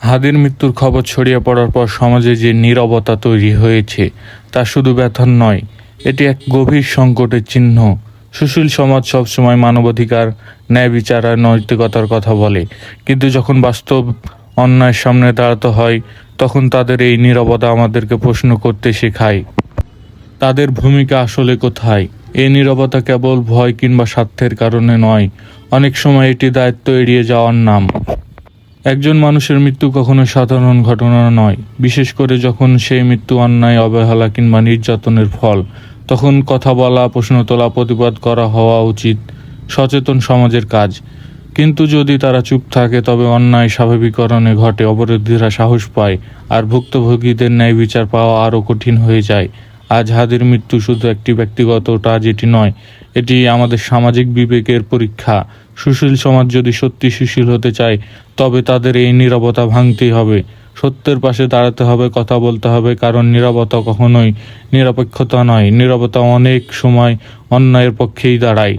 হাদির মৃত্যুর খবর ছড়িয়ে পড়ার পর সমাজে যে নীরবতা তৈরি হয়েছে তা শুধু ব্যথার নয়, এটি এক গভীর সংকটের চিহ্ন। সুশীল সমাজ সবসময় মানবাধিকার, ন্যায় বিচার আর নৈতিকতার কথা বলে, কিন্তু যখন বাস্তব অন্যায়ের সামনে দাঁড়াতে হয় তখন তাদের এই নীরবতা আমাদেরকে প্রশ্ন করতে শেখায়, তাদের ভূমিকা আসলে কোথায়। এই নীরবতা কেবল ভয় কিংবা স্বার্থের কারণে নয়, অনেক সময় এটি দায়িত্ব এড়িয়ে যাওয়ার নাম। একজন মানুষের মৃত্যু কখনো সাধারণ ঘটনা নয়, বিশেষ করে যখন সেই মৃত্যু অন্যায়, অবহেলা কিংবা নির্যাতনের ফল। তখন কথা বলা, প্রশ্ন তোলা, প্রতিবাদ করা হওয়া উচিত সচেতন সমাজের কাজ। কিন্তু যদি তারা চুপ থাকে তবে অন্যায় স্বাভাবিকরণে ঘটে, অপরাধীরা সাহস পায় আর ভুক্তভোগীদের ন্যায় বিচার পাওয়া আরও কঠিন হয়ে যায়। আজ হাদির মৃত্যু শুধু একটি ব্যক্তিগত ট্র্যাজেডি নয়, এটি আমাদের সামাজিক বিবেকের পরীক্ষা। সুশীল সমাজ যদি সত্যি সুশীল হতে চায় তবে তাদের এই নীরবতা ভাঙতেই হবে, সত্যের পাশে দাঁড়াতে হবে, কথা বলতে হবে, কারণ নীরবতা কখনোই নিরপেক্ষতা নয়, নীরবতা অনেক সময় অন্যায়ের পক্ষেই দাঁড়ায়।